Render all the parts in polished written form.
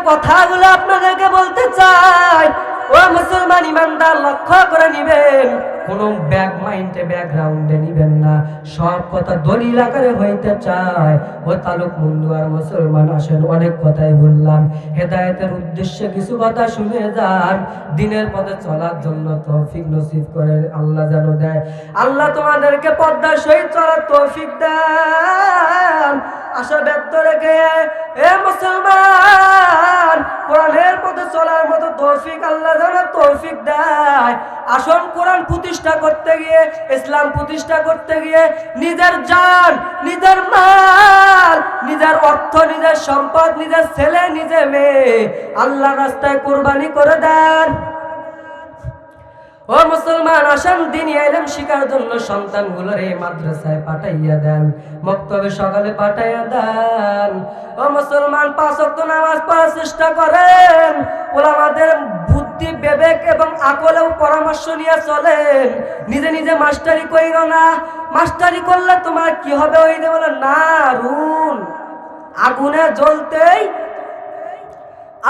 কথাগুলো আপনাদেরকে বলতে চাই। ও মুসলমান ইমানদার, লক্ষ্য করে নিবেন, কোনো ব্যাকগ্রাউন্ডে নিবেন না। সব কথা দলিল আকারে হইতে চায়। ও তালুক মুন্ডুয়ার মুসলমান, আসেন, অনেক কথাই বললাম, হেদায়েতের উদ্দেশ্যে কিছু কথা শুনে যান। দিনের পথে চলার জন্য তৌফিক নসিব করে আল্লাহ যেন দেয়। আল্লাহ তোমাদেরকে পদ্মার সহিত চলার তৌফিক দেন। আশা ব্যক্ত রেখে এ মুসলমান, কোরআনের পথে চলার মতো তৌফিক আল্লাহ যেন তৌফিক দেয়। আসন কোরআন প্রতিষ্ঠা করতে গিয়ে, ইসলাম প্রতিষ্ঠা করতে গিয়ে নিজের জান, নিজের মাল, নিজের অর্থ, নিজের সম্পদ, নিজের ছেলে, নিজের মেয়ে আল্লাহর রাস্তায় কুরবানি করে দেন। ও মুসলমান, আসেন, দ্বীনি ইলম শিখার জন্য সন্তানগুলোর এই মাদ্রাসায় পাঠাইয়া দেন, মক্তবে সকালে পাঠাইয়া দেন। ও মুসলমান, 5 ওয়াক্ত নামাজ পড়ার চেষ্টা করেন। ওলামাদের বুদ্ধি, বিবেক এবং আকলেও পরামর্শ নিয়ে চলেন। নিজে নিজে মাস্টারি কইরো না। মাস্টারি করলে তোমার কি হবে? ওই যে বলে নারুন, আগুনে জ্বলতেই।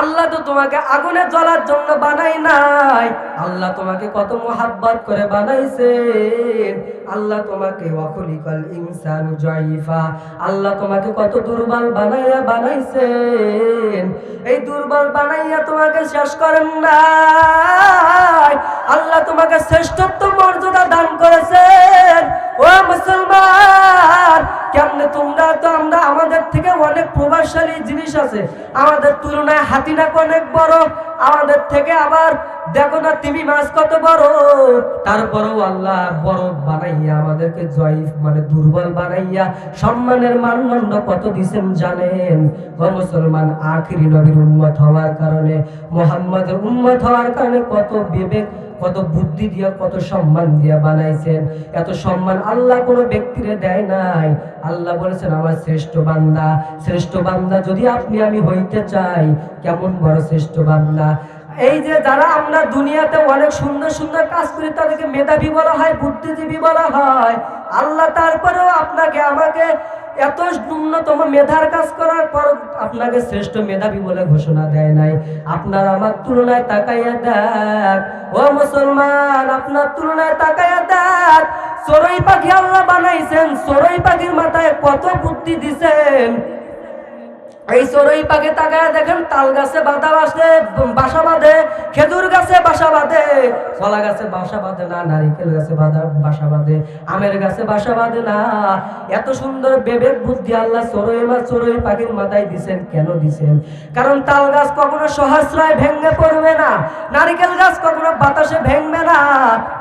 আল্লাহ তো তোমাকে আগুনে জ্বলার জন্য বানাই নাই। আল্লাহ তোমাকে কত মোহাব্বত করে বানাইছেন। আল্লাহ তোমাকে ওয়াখলিকাল ইনসানু যায়িফা, আল্লাহ তোমাকে কত দুর্বল বানাইছেন। এই দুর্বল বানাইয়া তোমাকে শেষ করেন নাই। আল্লাহ তোমাকে শ্রেষ্ঠত্ব মর্যাদা দান করেছেন। ও মুসলমান, কেমনে তোমরা তো, আমরা আমাদের থেকে অনেক প্রভাবশালী জিনিস আছে, আমাদের তুলনায় হাতিটা অনেক বড়, আমাদের থেকে আবার দেখো না তিমি মাছ কত বড়। তারপরেও আল্লাহ বড় বানাইয়া আমাদেরকে জয়ীফ মানে দুর্বল বানাইয়া সম্মানের মানদণ্ড কত দিছেন জানেন? ও মুসলমান, আখিরি নবীর উম্মত হওয়ার কারণে, মুহাম্মাদের উম্মত হওয়ার কারণে কত বিবেক, কত বুদ্ধি দিয়া, কত সম্মান দিয়া বানাইছেন। এত সম্মান আল্লাহ কোনো ব্যক্তিরে দেয় নাই। আল্লাহ বলেছেন, আমার শ্রেষ্ঠ বান্দা, শ্রেষ্ঠ বান্দা যদি আপনি আমি হইতে চাই, কেমন বড় শ্রেষ্ঠ বান্দা। এই যে যারা আমরা দুনিয়াতে অনেক সুন্দর সুন্দর কাজ করি, তাদেরকে মেধাবী বলা হয়, বুদ্ধিজীবী বলা হয়। আল্লাহ তারপরেও আপনাকে আমাকে এত ন্যূনতম মেধার কাজ করার পর আপনাকে শ্রেষ্ঠ মেধাবী বলে ঘোষণা দেয় নাই। আপনার আমার তুলনায় তাকাইয়া দেখ। ও মুসলমান, আপনার তুলনায় তাকাইয়া দেখ। চড়ুই পাখি আল্লাহ বানাইছেন, চড়ুই পাখির মাথায় কত বুদ্ধি দিছেন। এই চড়ুই পাখি তাকায় দেখেন, তাল গাছে বাসা বাঁধে, খেজুর গাছে বাসা বাঁধে, কলা গাছে বাসা বাঁধে না, নারিকেল গাছে বাসা বাঁধে, আমের গাছে বাসা বাঁধে না। এত সুন্দর বিবেক বুদ্ধি আল্লাহ চড়ুই পাখির মাথায় দিছেন। কেন দিছেন? কারণ তাল গাছ কখনো সহস্রায় ভেঙে পড়বে না, নারিকেল গাছ কখনো বাতাসে ভেঙবে না।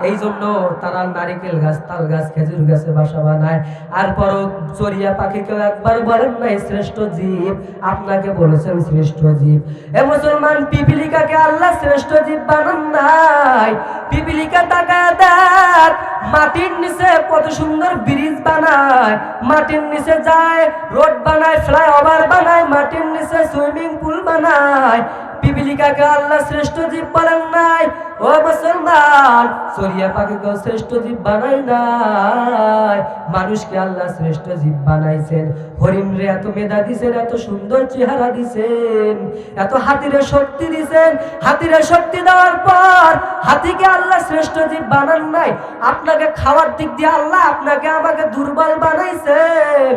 এই জন্য তারা নারিকেল গাছ, তাল গাছ, খেজুর গাছে বাসা বানায়। আর পরও চড়িয়া পাখিকেও একবার বলেন নাই শ্রেষ্ঠ জীব? আপনাকে বলেছেন শ্রেষ্ঠ জীব। এ মুসলমান, পিপিলিকাকে আল্লাহ শ্রেষ্ঠ জীব বানান নাই। পিপিলিকা তাকায় দেখ, মাটির নিচে কত সুন্দর ব্রিজ বানায়, মাটির নিচে যায়, রোড বানায়, ফ্লাইওভার বানায়, মাটির নিচে সুইমিং পুল বানায়। পিপিলিকাকে আল্লাহ শ্রেষ্ঠ জীব বলেন নাই। ও মুসলমান, চড়িয়া পাখিকেও শ্রেষ্ঠ জীব বানাই নাই। মানুষকে আল্লাহ শ্রেষ্ঠ জীব বানাইছেন। হরিণ রে এত মেধা দিছেন, এত সুন্দর চেহারা দিছেন, এত হাতিরে শক্তি দিছেন। হাতিরে শক্তি দেওয়ার পর হাতিকে আল্লাহ শ্রেষ্ঠ জীব বানান নাই। আপনাকে খাওয়ার দিক দিয়ে আল্লাহ আপনাকে আমাকে দুর্বল বানাইছেন,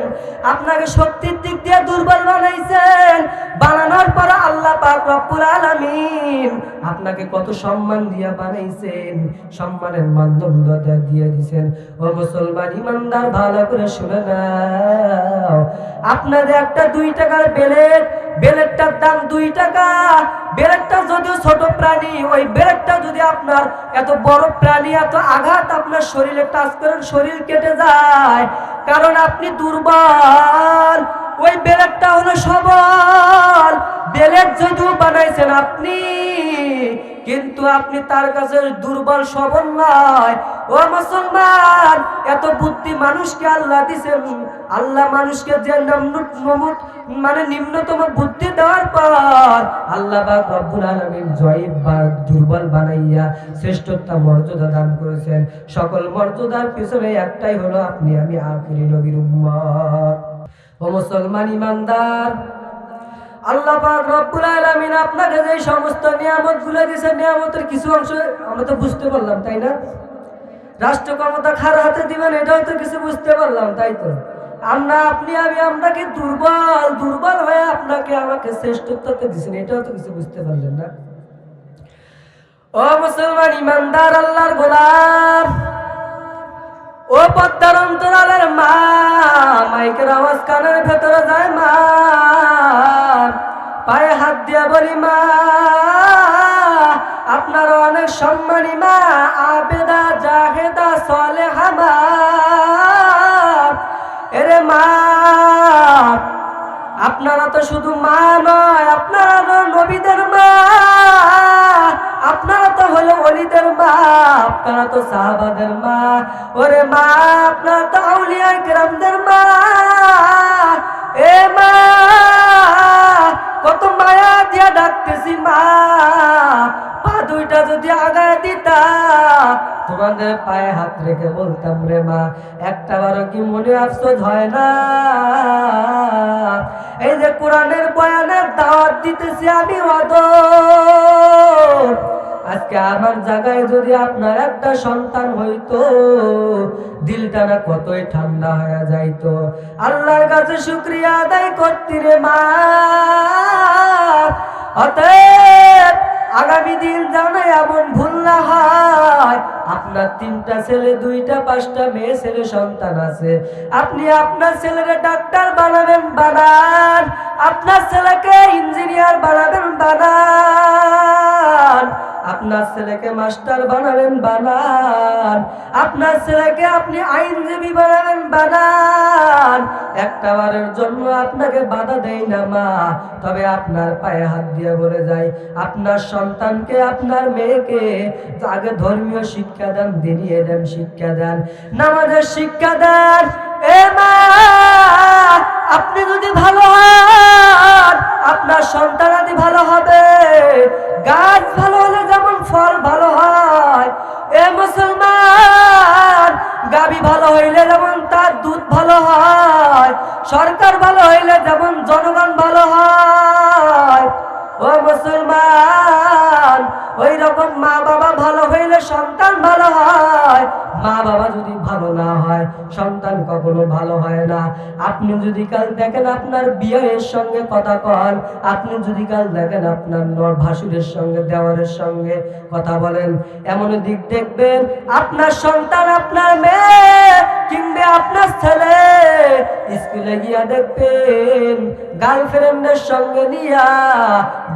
আপনাকে শক্তির দিক দিয়ে দুর্বল বানাইছেন। বানানোর পর আল্লাহ পাক রব্বুল আলামিন আপনাকে কত সম্মান দিয়া বানাইছেন, সম্মানের মানদণ্ড দিয়ে দিয়েছেন। ও মুসলমান ইমানদার, ভালো করে শুনে নাও। আপনাদের একটা 2 টাকার বেলেটটার দাম 2 টাকা। বেলেটটা যদিও ছোট প্রাণী, ওই বেলেটটা যদি আপনার এত বড় প্রাণী, এত আঘাত আপনার শরীরে টাচ করেন, শরীর কেটে যায়, কারণ আপনি দুর্বল। ওই বেলেটটা হলো সবল। বেলেট যদিও বানাইছেন আপনি, কিন্তু আপনি তার কাছে দুর্বল, সবল নয়। ও মুসলমান, এত বুদ্ধি মানুষকে আল্লাহ দিছেন। আল্লাহ মানুষকে যে নিম্নতম বুদ্ধি দেওয়ার পর আল্লাহ পাক রব্বুল আলামিন জয়ীব বা দুর্বল বানাইয়া শ্রেষ্ঠত্ব মর্যাদা দান করেছেন। সকল মর্যাদার পিছনে একটাই হলো আপনি আমি আখিরি নবীর উম্মত। ও মুসলমান ইমানদার, আল্লাহ পাক রব্বুল আলামিন আপনাকে যে সমস্ত নিয়ামতগুলো দিয়েছেন, নিয়ামতের কিছু অংশ আমরা তো বুঝতে পারলাম, তাই না? রাষ্ট্র ক্ষমতা কার হাতে দিবেন এটাও তো কিছু বুঝতে পারলাম, তাই তো? আমরা কি দুর্বল হয়ে আপনাকে আমাকে শ্রেষ্ঠত্বতে দিয়েছেন, এটাও তো কিছু বুঝতে পারলেন না। ও মুসলমান ইমানদার আল্লাহর গোলাম, ও পদ্মার অন্তরালের মা, মাইকের আওয়াজ কানের ভেতরে যায় মা, পায়ে হাত দিয়া বলি মা, আপনার অনেক সম্মানী মা, আবেদা জাহেদা সালেহা মা, এরে মা, আপনারা তো শুধু মা নয়, আপনারা নবীদের মা, আপনারা তো হলো ওলিদের মা, আপনারা তো সাহাবাদের মা, ওরে মা, আপনারা তো আউলিয়া কিরামদের মা, এ মা, কত মায়া দিয়া ডাকতেছি মা, পা দুইটা যদি আগায় দিতা, তোমাদের পায়ে হাত রেখে বলতাম রে মা, একটা বারো কি মনে আফসোস হয় না? এই যে কোরআনের বয়ানের দাওয়াত দিতেছি আমি ওয়াদর, আজকে আমার জায়গায় যদি আপনার একটা সন্তান হইতো, দিলটা না কতই ঠান্ডা হয়ে যাইতো। আল্লাহর কাছে শুকরিয়া আদায় করতি রে মা। অতএব আগামী দিন যেন এমন ভুল না হয়, আপনার 3টা ছেলে 2টা 5টা মেয়ে ছেলে সন্তান আছে, আপনি আপনার ছেলেকে ডাক্তার বানাবেন বানান, আপনার ছেলেকে ইঞ্জিনিয়ার বানাবেন বানান, আপনার ছেলেকে মাস্টার বানাবেন বানান, আপনার ছেলেকে আপনি আইনজীবী বানাবেন বানান, একটা বারের জন্য আপনাকে বাধা দেই না মা। তবে আপনার পায়ে হাত দিয়ে বলে যাই, আপনার সন্তানকে আপনার মেয়েকে আগে ধর্মীয় শিক্ষা দেন, দিনী এলেম শিক্ষা দেন, নামাজের শিক্ষা দেন। এ মা, আপনি যদি ভালো হন, আপনার সন্তানাদি ভালো হবে। গাছ ভালো হলে যেমন ফল ভালো হয়, এ মুসলমান, গাবি ভালো হইলে যেমন তার দুধ ভালো হয়, সরকার ভালো হইলে যেমন জনগণ ভালো হয়, ও মুসলমান, ওই রকম মা বাবা ভালো হইলে সন্তান ভালো হয়। মা বাবা যদি ভালো না হয়, সন্তান কখনো ভালো হয় না। আপনি যদি কাল দেখেন আপনার বিয়ের সঙ্গে কথা কন, আপনি যদি কাল দেখেন আপনার ভাসুরের সঙ্গে দেওয়ারের সঙ্গে কথা বলেন, এমন দিক দেখবেন আপনার সন্তান, আপনার মেয়ে কিংবা আপনার ছেলে স্কুলে গিয়া দেখবেন গার্লফ্রেন্ডের সঙ্গে নিয়া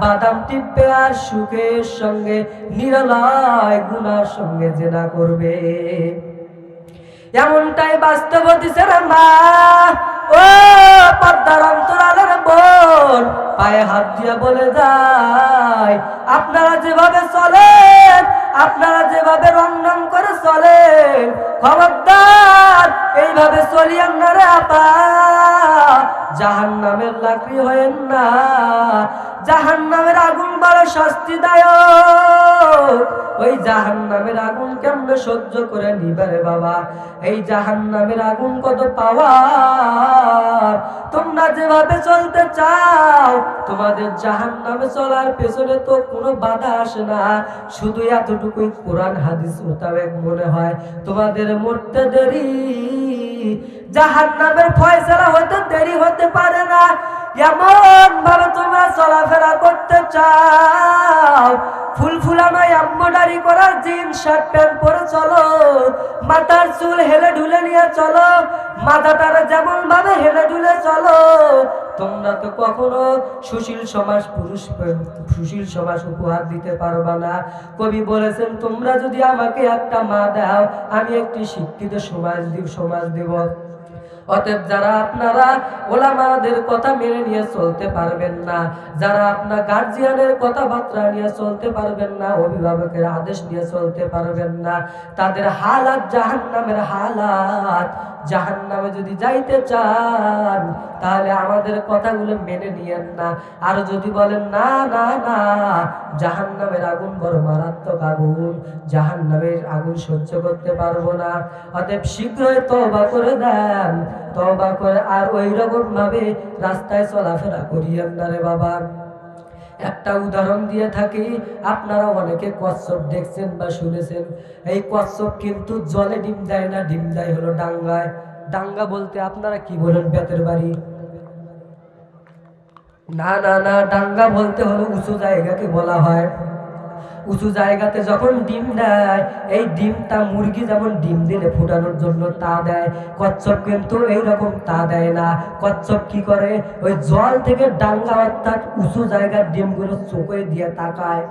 বাদাম টিপবে আর সুখের সঙ্গে নিরালয় গুনার সঙ্গে জেনা করবে। এমনটাই বাস্তব দিছে রে মা। ও পদ্মার অন্তরালের বোন, পায়ে হাত দিয়ে বলে যায়, আপনারা যেভাবে চলেন, আপনারা যেভাবে রংরং করে চলেন, খবরদার এইভাবে চলিয়েন না রে আপা, জাহান্নামের লাকড়ি হয়েন না। জাহান্নামের আগুন বড় শাস্তিদায়ক, ওই জাহান্নামের আগুন কেমনে সহ্য করে নিবে রে বাবা? এই জাহান্নামের আগুন কত পাওয়ার। তোমরা যেভাবে চলতে চাও, তোমাদের জাহান্নামে চলার পেছনে তো কোনো বাধা আসে না, শুধু এতটুকুই কোরআন হাদিস মোতাবেক মনে হয় তোমাদের মরতে দেরি, জাহান্নামের ফয়সালা হতে দেরি হতে পারে না। এমন ভাবে তোমরা চলাফেরা করতে চাও, ফুলফুলানো এমব্রয়ডারি করা জিন্স শার্ট প্যান্ট পরে চলো, মাথার চুল হেলে ঢুলে নিয়ে চলো, মাথাটারে যেমন ভাবে হেলে ঢুলে চলো। তোমরা তো কখনো সুশীল সমাজ উপহার দিতে পারবা না। কবি বলেছেন, তোমরা যদি আমাকে একটা মা দাও, আমি একটি শিক্ষিত সমাজ দেব। অতএব যারা আপনারা ওলামাদের কথা মেনে নিয়ে চলতে পারবেন না, যারা আপনার গার্জিয়ানের কথাবার্তা নিয়ে চলতে পারবেন না, অভিভাবকের আদেশ নিয়ে চলতে পারবেন না, তাদের হালাত জাহান্নামের হালাত। জাহান্নামে যদি যাইতে চান তাহলে আমাদের কথাগুলো মেনে নিয়েন না। আর যদি বলেন না না না, জাহান্নামের আগুন বড় মারাত্মক আগুন, জাহান্নামের আগুন সহ্য করতে পারবো না, অতএব শীঘ্রই তওবা করে দেন। তওবা করে আর ওই রকম ভাবে রাস্তায় চলাফেরা করিয়েন না রে বাবা। একটা উদাহরণ দিয়ে থাকি, আপনারা অনেকে কচ্ছপ দেখছেন বা শুনেছেন। এই কচ্ছপ কিন্তু জলে ডিম দেয় না, ডিম দেয় হলো ডাঙ্গায়। ডাঙ্গা বলতে আপনারা কি বলেন? বেতের বাড়ি? না না না, ডাঙ্গা বলতে হলো উঁচু জায়গাকে বলা হয়। উঁচু জায়গাতে যখন ডিম দেয়, এই ডিমটা মুরগি যেমন ডিম দিলে ফুটানোর জন্য তা দেয়, কচ্ছপ কিন্তু এইরকম তা দেয় না। কচ্ছপ কি করে? ওই জল থেকে ডাঙ্গা অর্থাৎ উঁচু জায়গার ডিমগুলো চোখে দিয়ে তাকায়।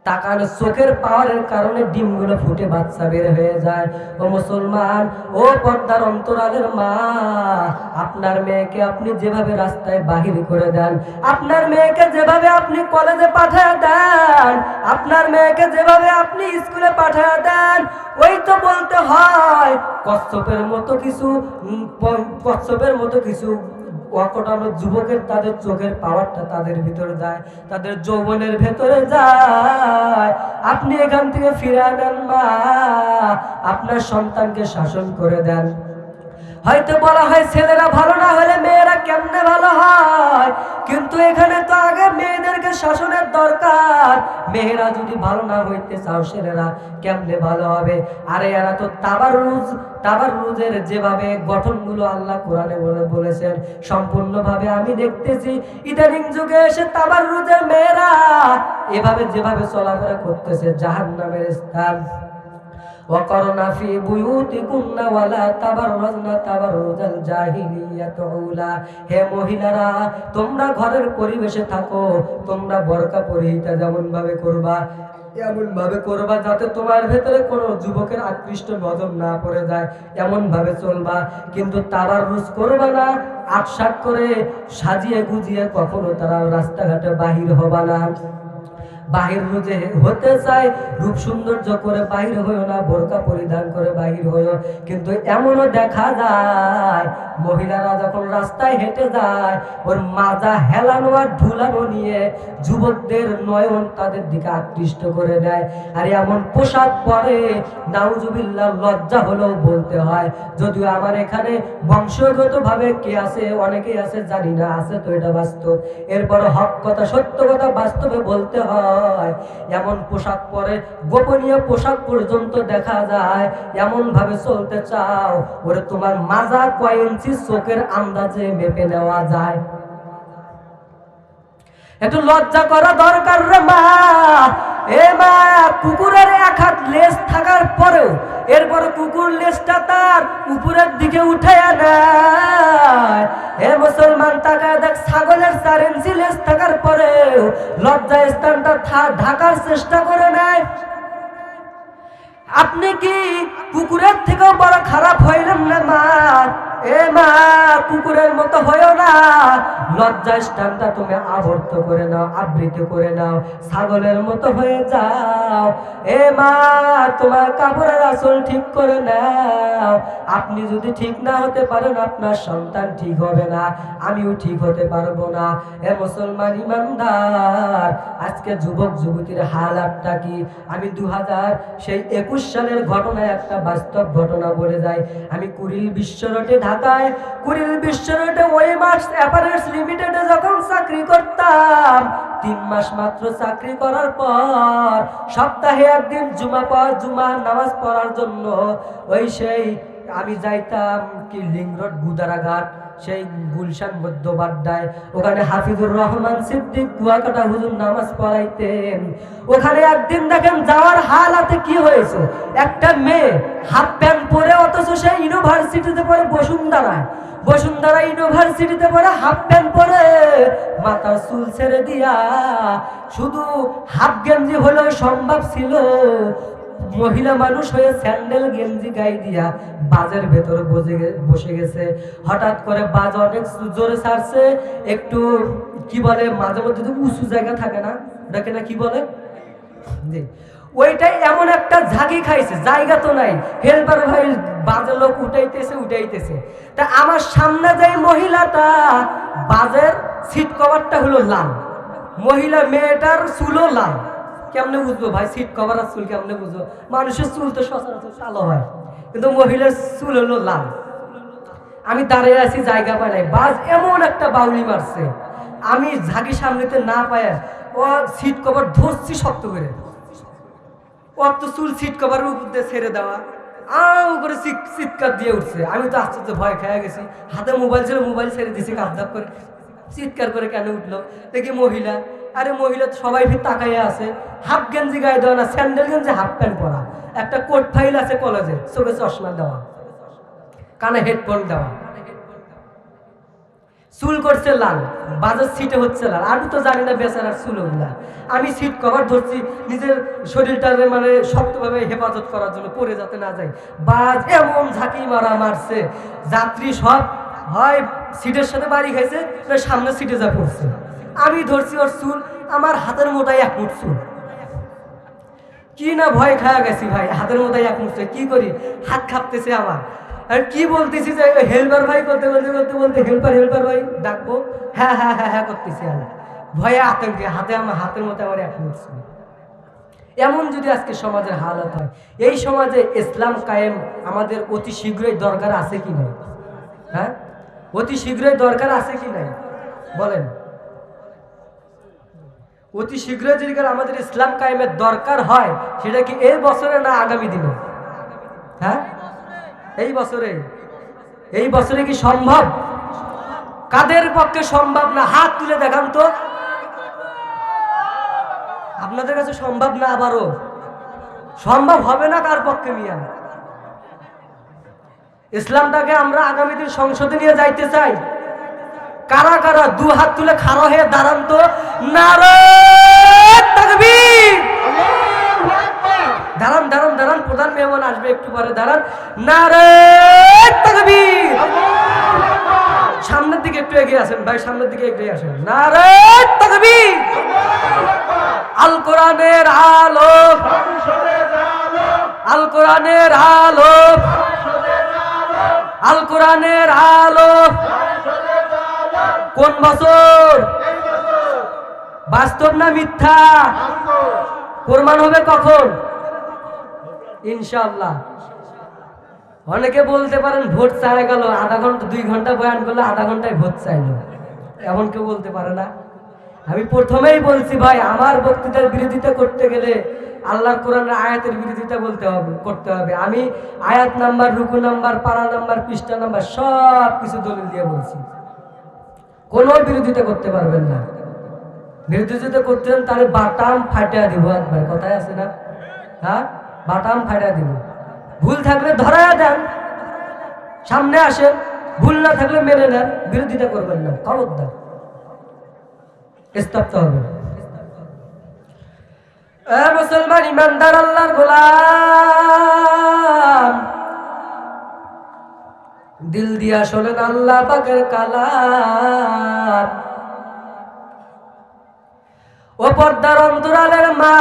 তাকানো চোখের পাওয়ারের কারণে ডিমগুলো ফুটে বাচ্চা বের হয়ে যায়। ও মুসলমান, ও পর্দার অন্তরালের মা, আপনার মেয়েকে আপনি যেভাবে রাস্তায় বাহির করে দেন, আপনার মেয়েকে যেভাবে আপনি কলেজে পাঠায় দেন, আপনার মেয়েকে যেভাবে আপনি স্কুলে পাঠায় দেন, ওই তো বলতে হয় কচ্ছপের মতো কিছু অকটানো যুবকের তাদের চোখের পাওয়ারটা তাদের ভিতরে যায়, তাদের যৌবনের ভেতরে যায়। আপনি এখান থেকে ফিরে আনেন মা, আপনার সন্তানকে শাসন করে দেন। হয়তো বলা হয় ছেলেরা ভালো না হলে মেয়েরা কেমনে ভালো হয়, কিন্তু এখানে তো আগে মেয়েদেরকে শাসনের দরকার। মেয়েরা যদি ভালো না হইতে চাও, ছেলেরা কেমনে ভালো হবে? আরে এরা তো তাবাররুজের যেভাবে গঠনগুলো আল্লাহ কোরআনে বলেছেন, সম্পূর্ণভাবে আমি দেখতেছি ইদানিং যুগে এসে তাবাররুজের মেয়েরা এভাবে যেভাবে চলাফেরা করতেছে, জাহান্নামের স্থান। ওয়াকরনা ফি বুয়ুতিকুন্না ওয়ালা তাবাররাজনা তাবাররুজাল জাহিলিয়াতুল উলা। হে মহিলারা, তোমরা ঘরের পরিবেশে থাকো, তোমরা বোরকা পরিহিতা যেমন ভাবে করবা, এমন ভাবে করবা যাতে তোমার ভেতরে কোনো যুবকের আকৃষ্ট নজর না পড়ে যায়, এমন ভাবে চলবা। কিন্তু তাবাররুজ করবা না, আটসাট করে সাজিয়ে গুজিয়ে কখনো তারা রাস্তাঘাটে বাহির হবা না। বাহির রুজে হতে চাই, রূপ সৌন্দর্য করে বাহির হইও না, বোরকা পরিধান করে বাহির হইও। কিন্তু এমনও দেখা যায় মহিলারা যখন রাস্তায় হেঁটে যায়, ওর মাজা হেলানো আর ঢুলানো নিয়ে যুবকদের নয়ন তাদের দিকে আকৃষ্ট করে দেয়। আর এমন পোশাক পরে নাউজুবিল্লাহ, লজ্জা হলেও বলতে হয়। যদিও আমার এখানে বংশগত ভাবে কে আছে, অনেকেই আছে জানি না, আছে তো এটা বাস্তব। এরপর হক কথা, সত্য কথা বাস্তবে বলতে হয়। এমন পোশাক পরে, গোপনীয় পোশাক পর্যন্ত দেখা যায়। এমন ভাবে চলতে চাও, ওরে তোমার মাজা কয় ইঞ্চি চোখের আন্দাজে মেপে নেওয়া যায়। একটু লজ্জা করা দরকার রে মা। এ মা, কুকুরের এক হাত লেজ থাকার পরেও এরপর কুকুর লেজটা তার উপরের দিকে উঠাইয়া নেয়। হে মুসলমান, তাকায় দেখ, ছাগলের 4 ইঞ্চি লেজ থাকার পরেও লজ্জা স্থানটা ঢাকার চেষ্টা করে নেয়। আপনি কি কুকুরের থেকেও বড় খারাপ হইলেন না মা? এ মা, কুকুরের মতো হইও না, লজ্জা স্থানটা তুমি আবর্ত করে নাও, আবৃত করে নাও, ছাগলের মতো হয়ে যাও। এ মা, তোমার কাপড়ের আঁচল ঠিক করে নাও। আপনি যদি ঠিক না হতে পারেন, আপনার সন্তান ঠিক হবে না, আমিও ঠিক হতে পারবো না। এ মুসলমান ইমানদার, আজকে যুবক যুবতীর হালাতটা কি? আমি 2021 সালের ঘটনা, একটা বাস্তব ঘটনা বলে যাই। আমি কুড়িল বিশ্ব রোডে, ঢাকায় কুড়িল বিশ্ব রোডে ওয়েমার্স অ্যাপারেলস লিমিটেডে যখন চাকরি করতাম, 3 মাস মাত্র চাকরি করার পর সপ্তাহে একদিন জুমা নামাজ পড়ার জন্য সেই আমি যাইতাম কি লিংক রোড, গুদারাঘাট, সেই গুলশান মধ্যবাড্ডায়। ওখানে হাফিজুর রহমান সিদ্দিক কুয়াকাটা হুজুর নামাজ পড়াইতেন। ওখানে একদিন দেখেন যাওয়ার হালাতে কি হয়েছে, একটা মেয়ে হাফ প্যান্ট পরে, অথচ সে ইউনিভার্সিটিতে পড়ে, বসুন্ধরা ইউনিভার্সিটিতে পড়ে হাফ প্যান্ট পরে, মাথার চুল ছেড়ে দিয়া শুধু হাফ গেঞ্জি হলেও সম্ভব ছিল। মহিলা মানুষ হয়ে স্যান্ডেল গেঞ্জি গায়ে দিয়া বাজের ভেতর বসে গেছে। হঠাৎ করে বাজ অনেক জোরে ছাড়ছে, একটু কি বলে মাঝে মধ্যে তো উঁচু জায়গা থাকে না, ওটাকে না কি বলে, ওইটাই এমন একটা ঝাঁকি খাইছে, জায়গা তো নাই। হেল্পার ভাই বাজে লোক উঠাইতেছে। তা আমার সামনে যে মহিলাটা, বাজের সিট কভারটা হলো লাল, মহিলা মেয়েটার চুলও লাল। কেমনে বুঝবো ভাই সিট কভার আর চুল কেমনে বুঝবো? মানুষের চুল তো সচরাচর কালো হয়, কিন্তু মহিলার চুল হলো লাল। আমি দাঁড়িয়ে আছি, জায়গা পাই নাই, বাস এমন একটা বাউলি মারছে, আমি ঝাঁকি সামনেতে না পায় ও সিট কভার ধরছি শক্ত করে, ওর তো চুল সিট কভারের উপর দিয়ে ছেড়ে দেওয়া, করে চিৎকার দিয়ে উঠছে। আমি তো আশ্চর্য, ভয় খেয়ে গেছি, হাতে মোবাইল ছিল, মোবাইল ছেড়ে দিয়েছি, কাঁপধাপ করে চিৎকার করে কেন উঠলো? দেখি মহিলা, আরে মহিলা সবাই ফির তাকাইয়া আছে, হাফ গেঞ্জি গায়ে দেওয়া না, স্যান্ডেল গেঞ্জি, হাফ প্যান্ট পরা, একটা কোট ফাইল আছে কলেজে, চোখে চশমা দেওয়া, কানে হেডফোন দেওয়া, চুল করছে লাল, বাজার সিটে হচ্ছে লাল। আমি তো জানি না বেচারার চুল ওগুলা। আমি সিট কভার ধরছি নিজের শরীরটাকে মানে শক্তভাবে হেফাজত করার জন্য, পরে যাতে না যায়। বাজ এমন ঝাঁকি মারছে, যাত্রী সব হয় সিটের সাথে বাড়ি খাইছে, সামনে সিটে যা পড়ছে। আমি ধরছি ওর চুল, আমার হাতের মোটাই 1 মুঠ চুল। কি না ভয় খাওয়া গেছি ভাই, হাতের মোটাই 1 মুঠ চুল। কি করি, হাত কাঁপতেছে আমার। আর কি বলতেছি যে হেল্পার ভাই করতে হেল্পার ভাই ডাকবো, হ্যাঁ হ্যাঁ হ্যাঁ হ্যাঁ করতেছি আমি, ভয়ে আতঙ্কে হাতের মতো আমার 1 মুঠ চুল। এমন যদি আজকে সমাজের হালত হয়, এই সমাজে ইসলাম কায়েম আমাদের অতি শীঘ্রই দরকার আছে কি নাই? হ্যাঁ, অতি শীঘ্রই দরকার আছে কি নাই বলেন? অতি শীঘ্রই যদি আমাদের ইসলাম কায়েমের দরকার হয়, সেটা কি এই বছরে না আগামী দিনে? হ্যাঁ, এই বছরে কি সম্ভব? কাদের পক্ষে সম্ভব না? হাত তুলে দেখান তো। আপনাদের কাছে সম্ভব না? আবারও সম্ভব হবে না কার পক্ষে? মিয়া, ইসলামটাকে আমরা আগামী দিন সংসদে নিয়ে যাইতে চাই। কারা কারা 2 হাত তুলে খাড়া হয়ে দাঁড়ান তো। নারে তাকবীর! দাঁড়ান দাঁড়ান দাঁড়ান, প্রধান মেহমান আসবে একটু পরে, দাঁড়ান। নারে তাকবীর! সামনের দিকে একটু এগিয়ে আসেন ভাই, সামনের দিকে এগিয়ে আসেন। নারে তাকবীর! আল কোরআনের আলো, আল কোরআনের আলো, আল কোরআনের আলো। কোন বছর? বাস্তব না মিথ্যা? প্রমাণ হবে কখন? ইনশাআল্লাহ। অনেকে বলতে পারেন ভোট চায় গেল, আধা ঘন্টা 2 ঘন্টা বয়ান করলো, আধা ঘন্টায় ভোট চাইলো, এমন কেউ বলতে পারে না? আমি প্রথমেই বলছি ভাই, আমার বক্তৃতার বিরোধিতা করতে গেলে আল্লাহর কোরআনের আয়াতের বিরোধিতা করতে হবে। আমি আয়াত নাম্বার, রুকু নাম্বার, পারা নাম্বার, পৃষ্ঠা নাম্বার সব কিছু দলিল দিয়ে বলছি। কোনো বিরোধিতা করতে পারবেন না। বিরোধিতা করতেন তাহলে বাটাম ফাটিয়ে দিব একবার, কথায় আছে না? হ্যাঁ, বাটাম ফাটিয়ে দিব। ভুল থাকলে ধরায়া দেন, সামনে আসেন, ভুল না থাকলে মেনে নেন, বিরোধিতা করবেন না, খবরদার, স্তব্ধ হবে। মুসলমান ইমানদার আল্লাহর গোলাম, দিল দিয়া শোনেন আল্লাহ পাকের কালাম। ও পর্দার অন্তরালের মা,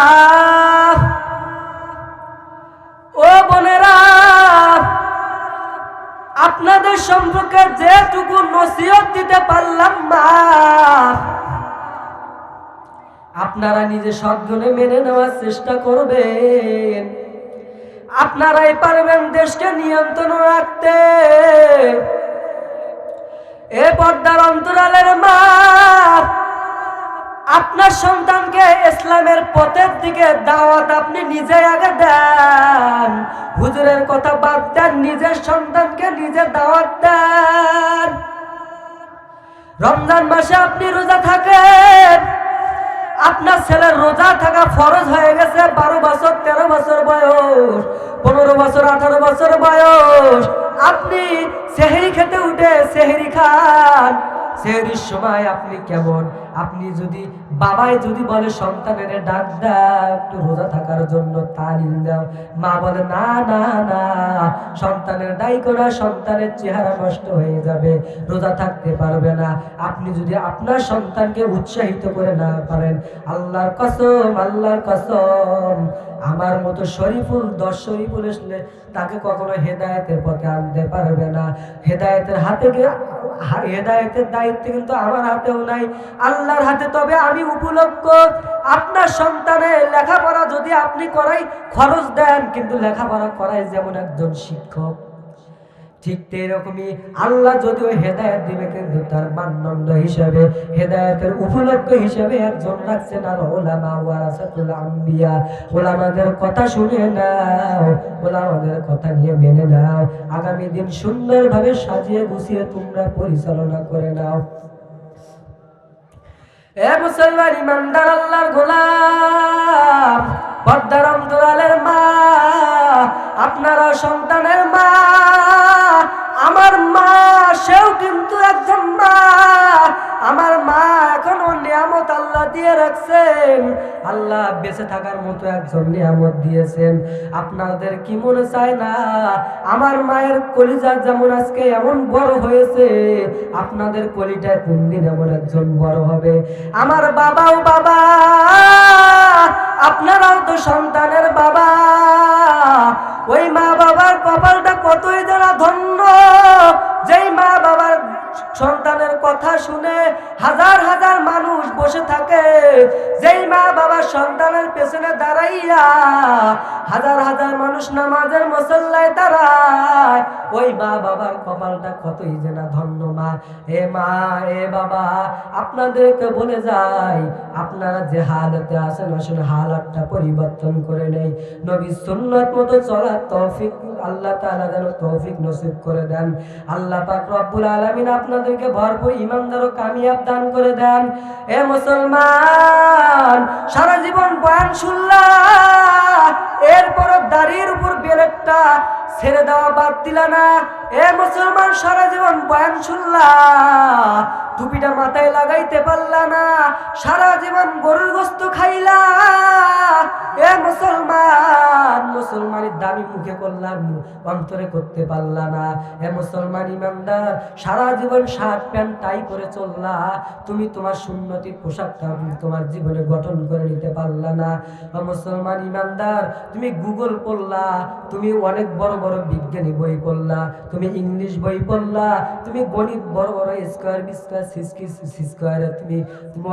ও বোনেরা, আপনাদের সম্পর্কে যেটুকু নসিহত দিতে পারলাম মা, আপনারা নিজে সদ্গুণে মেনে নেওয়ার চেষ্টা করবেন। আপনারাই পারবেন দেশকে নিয়ন্ত্রণ রাখতে। এ পর্দার অন্তরালের মা, আপনার সন্তানকে ইসলামের পথের দিকে দাওয়াত আপনি নিজে আগে দেন। হুজুরের কথা বাদ দেন, নিজের সন্তানকে নিজে দাওয়াত দেন। রমজান মাসে আপনি রোজা থাকেন, আপনার ছেলের রোজা থাকা ফরজ হয়ে গেছে। 12 বছর, 13 বছর বয়স, 15 বছর, 18 বছর বয়স, আপনি সেহরি খেতে উঠে সেহরি খান। সেহরির সময় আপনি কেমন আপনি যদি বাবাই যদি বলে সন্তানের ডাক দাও একটু রোজা থাকার জন্য তালিম দাও, মা বলে না না না, সন্তানের দায়িত্ব না, সন্তানের চেহারা নষ্ট হয়ে যাবে, রোজা থাকতে পারবে না। আপনি যদি আপনার সন্তানকে উৎসাহিত করে না পারেন, আল্লাহর কসম, আল্লাহর কসম, আমার মতো শরীফুল 10 শরীফুল আসলে তাকে কখনো হেদায়েতের পথে আনতে পারবে না। হেদায়েতের হেদায়েতের দায়িত্ব কিন্তু আমার হাতেও নাই, আল্লাহর হাতে। তবে আমি উপলক্ষ, আপনার সন্তানের লেখাপড়া যদি আপনি করাই, খরচ দেন, কিন্তু লেখাপড়া করাই যেমন একজন শিক্ষক, ঠিক এরকমই আল্লাহ যদিও হেদায়েত দিবে, কিন্তু তার মানদণ্ড হিসেবে, হেদায়েতের উপলক্ষ হিসেবে একজন রাখছেন আর উলামা ওয়ারাসাতুল আম্বিয়া। উলামাদের কথা শুনে নাও, উলামাদের কথা নিয়ে মেনে নাও, আগামী দিন সুন্দরভাবে সাজিয়ে গুছিয়ে তোমরা পরিচালনা করে নাও। এ মুসলমান ইমানদার আল্লাহর গোলাম, পর্দার অন্তরালের মা, আপনারা সন্তানের মা, আমার মা সেও কিন্তু একজন মা। আমার মা এখনো নিয়ামত আল্লাহ দিয়ে রাখছেন, আল্লাহ বেঁচে থাকার মতো একজন নিয়ামত দিয়েছেন। আপনাদের কি মনে চায় না আমার মায়ের কলিজা যেমন আজকে এমন বড় হয়েছে, আপনাদের কলিজায় কোন দিন এমন একজন বড় হবে? আমার বাবাও বাবা, আপনারাও তো সন্তানের বাবা। ওই মা বাবার কপালটা কতই যারা ধন্য, যেই মা বাবার সন্তানের কথা শুনে হাজার হাজার মানুষ বসে থাকে, যেই মা বাবার সন্তানের পেছনে দাঁড়াইয়া হাজার হাজার মানুষ নামাজের মুসল্লায় দাঁড়ায়, ওই মা বাবার কপালটা কতই যেন ধন্য। মা, এ মা, এ বাবা, আপনাদেরকে বলে যাই, আপনারা যে হালতে আছেন আসলে হালাতটা পরিবর্তন করে নেই। নবীর সুন্নাত মতো চলার তৌফিক আল্লাহ তাআলা যেন তৌফিক নসিব করে দেন। আল্লাহ পাক রব্বুল আলামিন আপনাদেরকে ভরপুর ঈমানদার ও কামিয়াব দান করে দেন। এ মুসলমান, সারা জীবন বয়ান শুনলা, এরপর দাড়ির উপর বেলেটটা ছেড়ে দেওয়া বাদ দিলা না। এ মুসলমান, সারা জীবন বয়ান শুনলা, টুপিটা মাথায় লাগাইতে পারলা না, সারা জীবন গরুর গোশত খাইলা। এ মুসলমান, মুসলমানের দাবি মুখে করলাম, অন্তরে করতে পারলা না। এ মুসলমান ইমানদার, সারা জীবন শার্ট প্যান্ট টাই পরে চললা, তুমি তোমার সুন্নতি পোশাকটা তোমার জীবনে গঠন করে নিতে পারলা না। মুসলমান ইমানদার, তুমি গুগল পড়লা, তুমি অনেক বড় বড় বিজ্ঞানী বই পড়লা, তুমি ইংলিশ বই পড়লা, তুমি গণিত বড় বড় স্কয়ার বিস্কয়ার স্কয়ার তুমি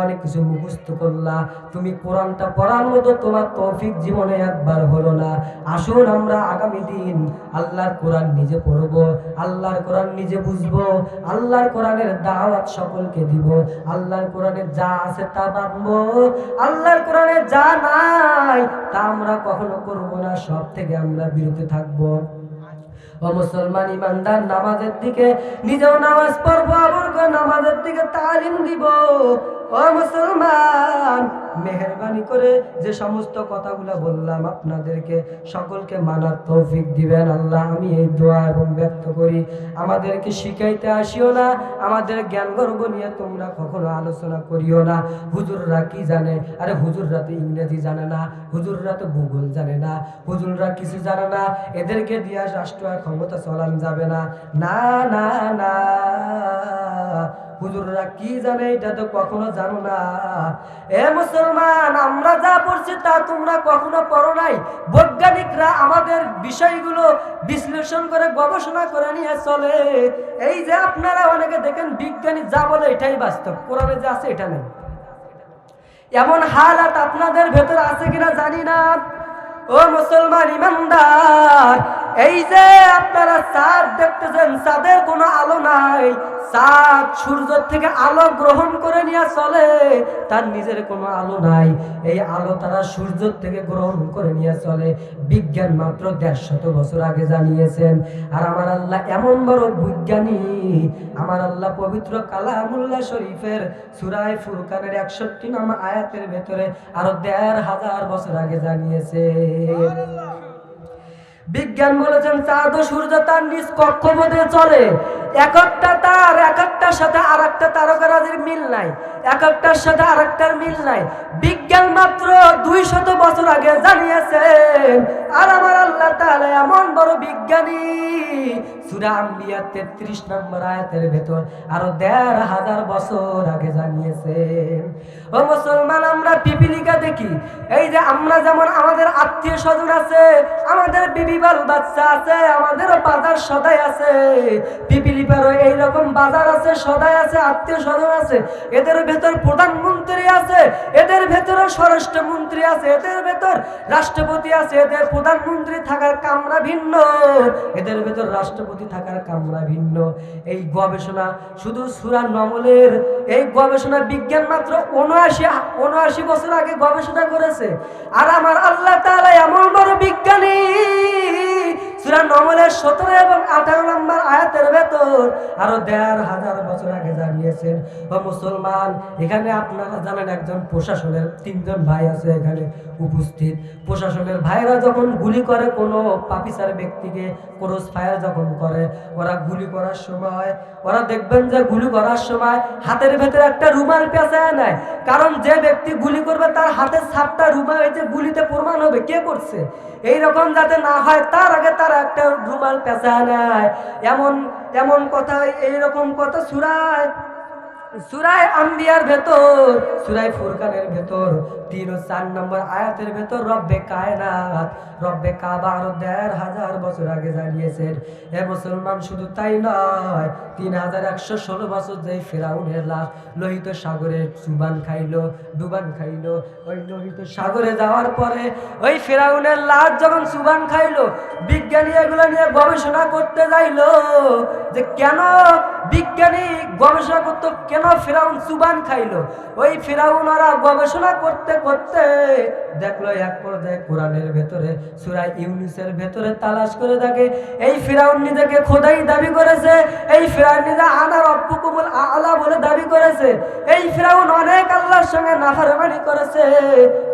অনেক কিছু মুখস্থ করলা, তুমি কোরআনটা পড়ার মতো তোমার তৌফিক জীবনে একবার হলো না। আসুন আমরা আগামী দিন আল্লাহর কোরআন নিজে পড়ব, আল্লাহর কোরআন নিজে বুঝবো, আল্লাহর কোরআনের দাওয়াত সকলকে দিব, আল্লাহর কোরআনে যা আছে তা মানবো, আল্লাহর কোরআনে যা নাই তা আমরা কখনো করব না, সব থেকে আমরা বিরত থাকবো। ও মুসলমান ইমানদার, নামাজের দিকে নিজেও নামাজ পড়বো, আবার নামাজের দিকে তালিম দিব। ও মুসলমান, মেহেরবানি করে যে সমস্ত কথাগুলো বললাম আপনাদেরকে সকলকে মানার তৌফিক দিবেন আল্লাহ। আমি এই দোয়া এবং ব্যক্ত করি, আমাদেরকে শিখাইতে আসিও না, আমাদের জ্ঞান গর্ব নিয়ে তোমরা কখনো আলোচনা করিও না। হুজুররা কি জানে? আরে হুজুররা তো ইংরেজি জানে না, হুজুররা তো ভূগোল জানে না, হুজুররা কিছু জানে না, এদেরকে দিয়ে রাষ্ট্র আর ক্ষমতা চলান যাবে না। না না না, হুজুররা কি জানে এটা তো কখনো জানো না। এ মুসলমান, আমরা যা পড়ছি তা তোমরা কখনো পড়ো নাই। বৈজ্ঞানিকরা আমাদের বিষয়গুলো বিশ্লেষণ করে গবেষণা করে নিয়ে চলে। এই যে আপনারা অনেকে দেখেন বিজ্ঞানী যা বলে এটাই বাস্তব, কোরআনে যা আছে এটা নেই। এমন হালাত আপনাদের ভেতর আছে কিনা জানি না। ও মুসলমান ইমানদার, এই যে আপনারা চাঁদ দেখতেছেন, চাঁদের কোনো আলো নাই, চাঁদ সূর্য থেকে আলো গ্রহণ করে নিয়ে চলে, তার নিজের কোনো আলো নাই। এই আলো তারা সূর্য থেকে গ্রহণ করে নিয়ে চলে, বিজ্ঞান মাত্র 150 বছর আগে জানিয়েছেন। আর আমার আল্লাহ এমন বড় বিজ্ঞানী, আমার আল্লাহ পবিত্র কালামুল্লাহ শরীফের সূরা ফুরকানের 61 নম্বর আয়াতের ভেতরে আরো 1500 বছর আগে জানিয়েছে। বিজ্ঞান বলেছেন চাঁদ ও সূর্য তার নিজ কক্ষপথে চলে, এক একটা তার এক একটার সাথে আর একটা তারকারাজির মিল নাই, এক একটার সাথে আর একটার মিল নাই। বিজ্ঞান মাত্র 200 বছর আগে জানিয়েছেন। আর আমার আল্লাহ তাআলা এমন বড় বিজ্ঞানী, সূরা আম্বিয়া 33 নম্বর আয়াতের ভেতর আরো 1500 বছর আগে জানিয়েছেন। ও মুসলমান, আমরা পিপিলিকা দেখি, এই যে আমরা যেমন আমাদের আত্মীয় স্বজন আছে, আমাদের বিবি বাল বাচ্চা আছে, আমাদের বাজার সদাই আছে, পিপিলিকারও এইরকম বাজার আছে, সদাই আছে, আত্মীয় স্বজন আছে। এদের ভেতর প্রধানমন্ত্রী আছে, এদের ভেতরে স্বরাষ্ট্রমন্ত্রী আছে, এদের ভেতর রাষ্ট্রপতি আছে। এদের প্রধানমন্ত্রী থাকার কামরা ভিন্ন, এদের ভেতর রাষ্ট্রপতি থাকার কামরা ভিন্ন। এই গবেষণা শুধু সূরা নমলের এই গবেষণা বিজ্ঞান মাত্র 79 বছর আগে গবেষণা করেছে। আর আমার আল্লাহ তাআলা এমন বড় বিজ্ঞানী, সূরা নমলের 17 এবং 18 নম্বর আয়াতের ভেতর আরো 1500 বছর আগে জানিয়েছেন। ও মুসলমান, এখানে আপনারা জানেন একজন প্রশাসনের 3 জন ভাই আছে এখানে উপস্থিত। প্রশাসনের ভাইরা যখন গুলি করে কোনো পাপিসার ব্যক্তিকে, ক্রস ফায়ার যখন করে, ওরা গুলি করার সময় ওরা দেখবেন যে গুলি করার সময় হাতের ভেতরে একটা রুমাল পেঁচায় নেয়। কারণ যে ব্যক্তি গুলি করবে তার হাতের ছাপটা রুমাল এই যে গুলিতে প্রমাণ হবে কে করছে, এইরকম যাতে না হয় তার আগে তারা একটা রুমাল পেঁচায় নেয়। এমন কথা, এইরকম কথা সূরায়ে আম্বিয়ার ভেতর, সূরায়ে ফুরকানের ভেতর 3 ও 4 নম্বর আয়াতের ভেতর রব্বে কায়নাত, রব্বে কাবা আরো 1500 বছর আগে জানিয়েছেন। এ মুসলমান, শুধু তাই নয়, 3116 বছর যে ফেরাউনের লাশ লোহিত সাগরে ডুবান খাইলো, ওই লোহিত সাগরে যাওয়ার পরে ওই ফেরাউনের লাশ যখন চুবান খাইলো, বিজ্ঞানী এগুলো নিয়ে গবেষণা করতে যাইলো যে কেন, বিজ্ঞানী গবেষণা করতো কেন ফেরাউন চুবান খাইলো। ওই ফেরাউনরা গবেষণা করতে করতে দেখলো এক পর্যায়ে কোরআনের ভেতরে সূরা ইউনূসের ভেতরে তালাশ করে দেখে এই ফেরাউন নিজেকে খোদাই দাবি করেছে, এই ফেরাউন নিজে আনা রব্বুকুমুল আ'লা বলে দাবি করেছে। এই ফেরাউন অনেক আল্লাহর সঙ্গে নাফরমানি করেছে,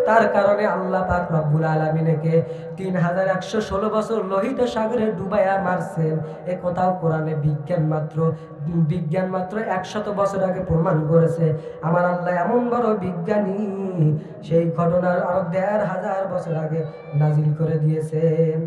তার কারণে আল্লাহ পাক রব্বুল আলামিনকে 3116 বছর লোহিত সাগরে ডুবাইয়া মারছেন। এ কথাও কোরআনে বিজ্ঞান মাত্র 100 বছর আগে প্রমাণ করেছে। আমার আল্লাহ এমন বড় বিজ্ঞানী, সেই ঘটনার আরো 1500 বছর আগে নাজিল করে দিয়েছেন।